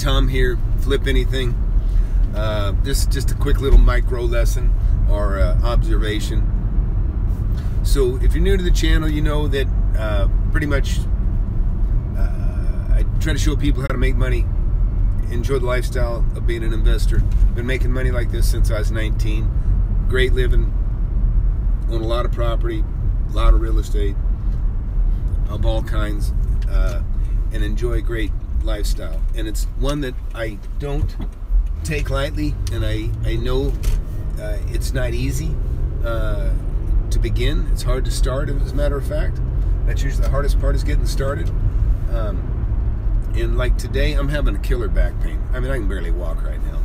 Tom here, Flip Anything. Just a quick little micro lesson or observation. So if you're new to the channel, you know that pretty much I try to show people how to make money, enjoy the lifestyle of being an investor. Been making money like this since I was 19. Great living, own a lot of property, a lot of real estate of all kinds, and enjoy a great lifestyle. And it's one that I don't take lightly, and I know it's not easy to begin. It's hard to start, as a matter of fact. That's usually the hardest part, is getting started. And like today, I'm having a killer back pain. I mean, I can barely walk right now.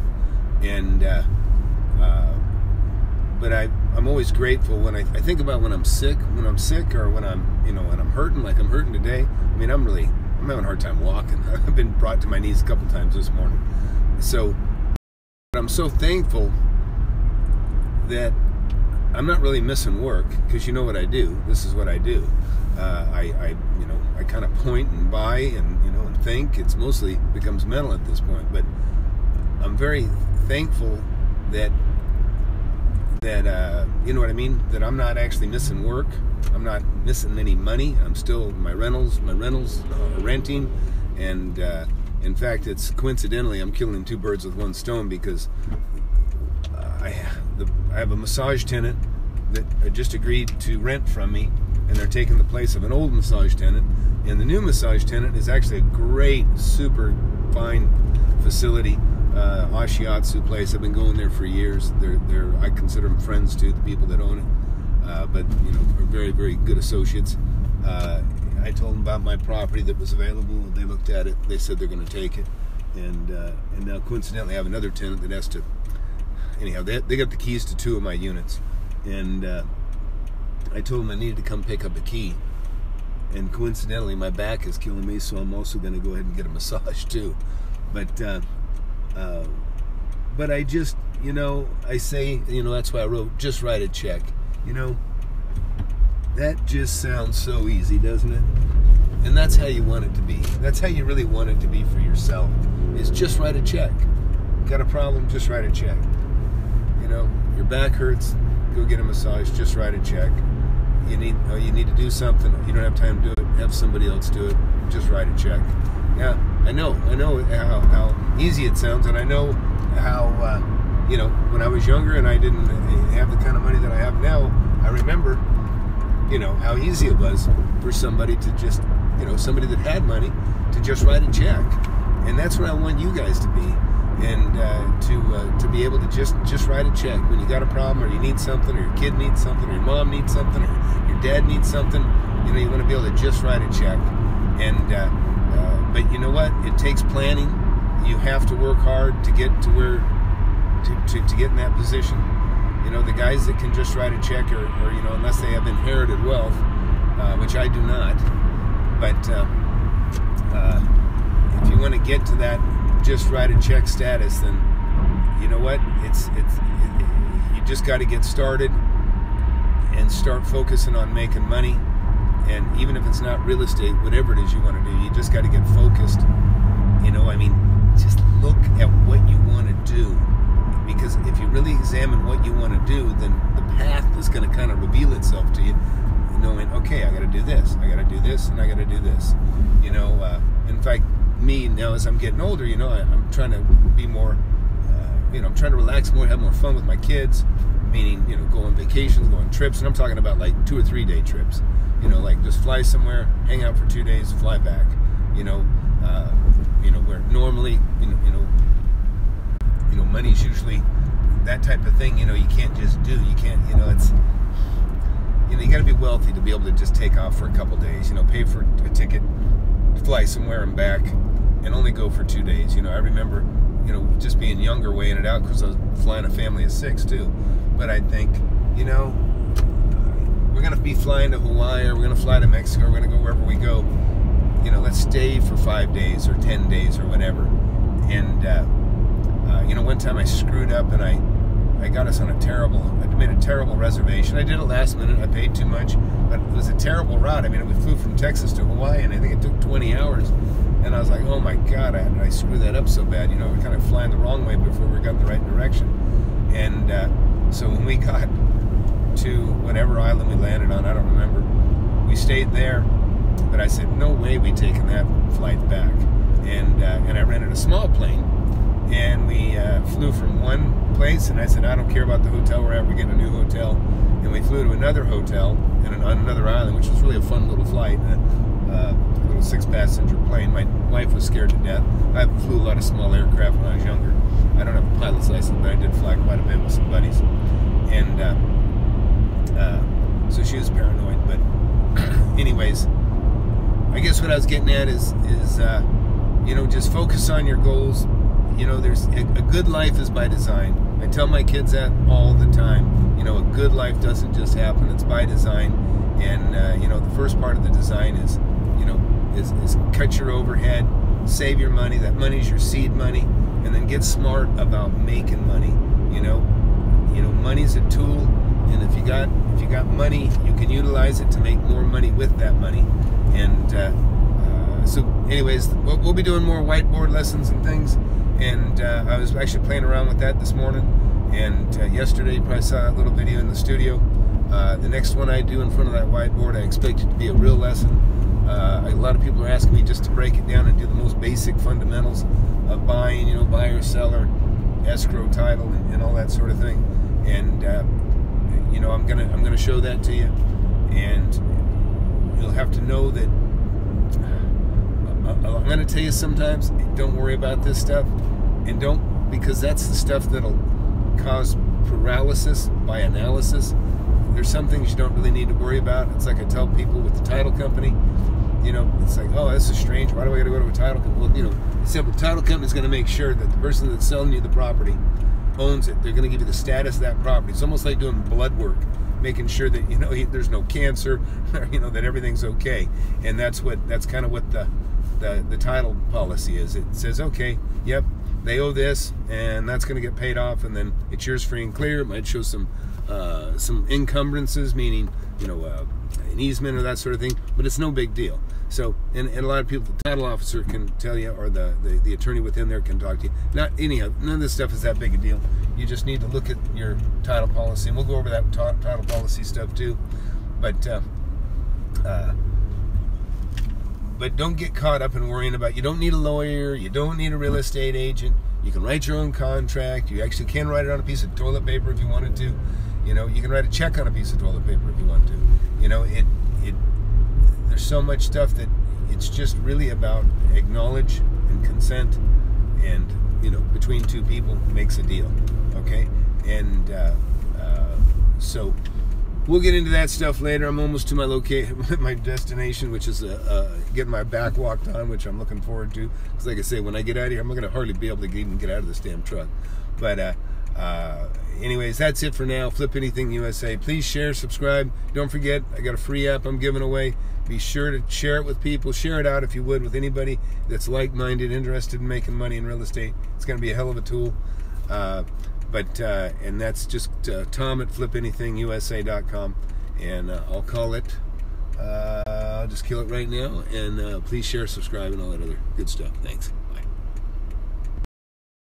And but I'm always grateful when I think about when I'm sick, or when I'm, when I'm hurting, like I'm hurting today. I mean, I'm having a hard time walking. I've been brought to my knees a couple times this morning. So I'm so thankful that I'm not really missing work, because you know what I do. This is what I do. I kind of point and buy and and think. It's mostly becomes mental at this point, but I'm very thankful that you know what I mean, that I'm not actually missing work. I'm not missing any money. I'm still my rentals are renting, and in fact, it's coincidentally I'm killing two birds with one stone, because I have a massage tenant that just agreed to rent from me, and they're taking the place of an old massage tenant. And the new massage tenant is actually a great, super fine facility, Ashiatsu place. I've been going there for years. I consider them friends too, the people that own it. But are very, very good associates. I told them about my property that was available. They looked at it. They said they're going to take it. And now coincidentally, I have another tenant that has to. Anyhow, they got the keys to 2 of my units, and I told them I needed to come pick up a key. And coincidentally, my back is killing me, so I'm also going to go ahead and get a massage too. But I just, I say, that's why I wrote, just write a check. That just sounds so easy, doesn't it? And that's how you want it to be. That's how you really want it to be for yourself, is just write a check. Got a problem? Just write a check. Your back hurts, go get a massage, just write a check. You need to do something, you don't have time to do it, have somebody else do it, just write a check. Yeah, I know how easy it sounds, and I know how, when I was younger and I didn't have the kind of money that I have now, I remember, how easy it was for somebody to just, somebody that had money to just write a check. And that's what I want you guys to be. And to be able to just write a check when you got a problem, or you need something, or your kid needs something, or your mom needs something, or your dad needs something. You want to be able to just write a check. And but you know what? It takes planning. You have to work hard to get to where to get in that position. The guys that can just write a check, or unless they have inherited wealth, which I do not. But if you want to get to that just write a check status, then you know what, you just got to get started and start focusing on making money. And even if it's not real estate, whatever it is you want to do, you just got to get focused. Just look at what you want to do, because if you really examine what you want to do, then the path is going to kind of reveal itself to you, knowing, okay, I got to do this, I got to do this, and I got to do this. In fact, me now, as I'm getting older, I'm trying to be more, I'm trying to relax more, have more fun with my kids, meaning, go on vacations, go on trips, and I'm talking about like 2 or 3 day trips, like just fly somewhere, hang out for 2 days, fly back, where normally, money's usually that type of thing, you can't just do, you can't, it's, you got to be wealthy to be able to just take off for a couple days, pay for a ticket, fly somewhere and back, and only go for 2 days. I remember, just being younger, weighing it out, because I was flying a family of 6 too. But I think, we're going to be flying to Hawaii, or we're going to fly to Mexico, or we're going to go wherever we go. Let's stay for 5 days or 10 days or whatever. And, one time I screwed up, and I got us on I made a terrible reservation. I did it last minute. I paid too much, but it was a terrible route. I mean, we flew from Texas to Hawaii, and I think it took 20 hours. And I was like, oh my God, I screwed that up so bad. You know, we're kind of flying the wrong way before we got in the right direction. And so when we got to whatever island we landed on, I don't remember, we stayed there. But I said, no way we taking that flight back. And I rented a small plane, and we flew from one place, and I said, I don't care about the hotel we're at, we're getting a new hotel. And we flew to another hotel on another island, which was really a fun little flight, a little 6-passenger plane. My wife was scared to death. I flew a lot of small aircraft when I was younger. I don't have a pilot's license, but I did fly quite a bit with some buddies. And so she was paranoid. But anyways, I guess what I was getting at is you know, just focus on your goals. You know, there's a good life is by design. I tell my kids that all the time. You know, a good life doesn't just happen; it's by design. And you know, the first part of the design is, you know, is cut your overhead, save your money. That money's your seed money, and then get smart about making money. You know, money's a tool, and if you got money, you can utilize it to make more money with that money. And so anyways, we'll be doing more whiteboard lessons and things, and I was actually playing around with that this morning, and yesterday you probably saw that little video in the studio. The next one I do in front of that whiteboard, I expect it to be a real lesson. A lot of people are asking me just to break it down and do the most basic fundamentals of buying, you know, buyer, seller, escrow, title, and all that sort of thing. And you know, I'm gonna show that to you, and you'll have to know that I'm going to tell you sometimes, don't worry about this stuff, and don't, because that's the stuff that'll cause paralysis by analysis. There's some things you don't really need to worry about. It's like I tell people with the title company, you know, it's like, oh, this is strange. Why do I got to go to a title company? Well, you know, the simple title company is going to make sure that the person that's selling you the property owns it. They're going to give you the status of that property. It's almost like doing blood work, making sure that, you know, there's no cancer, or, you know, that everything's okay. And that's kind of what the title policy is. It says, okay, yep, they owe this, and that's going to get paid off, and then it's yours free and clear. It might show some encumbrances, meaning, you know, an easement or that sort of thing, but it's no big deal. So, and a lot of people, the title officer can tell you, or the attorney within there can talk to you. Anyhow, none of this stuff is that big a deal. You just need to look at your title policy, and we'll go over that title policy stuff too. But don't get caught up in worrying about, you don't need a lawyer, you don't need a real estate agent, you can write your own contract, you actually can write it on a piece of toilet paper if you wanted to, you know, you can write a check on a piece of toilet paper if you want to, you know, there's so much stuff that it's just really about acknowledge and consent, and, you know, between two people makes a deal, okay? And so we'll get into that stuff later. I'm almost to my destination, which is getting my back walked on, which I'm looking forward to. Because like I say, when I get out of here, I'm not going to hardly be able to even get out of this damn truck. But anyways, that's it for now. Flip Anything USA. Please share, subscribe. Don't forget, I got a free app I'm giving away. Be sure to share it with people. Share it out if you would with anybody that's like-minded, interested in making money in real estate. It's going to be a hell of a tool. And that's just Tom at FlipAnythingUSA.com, and I'll call it. I'll just kill it right now, and please share, subscribe, and all that other good stuff. Thanks.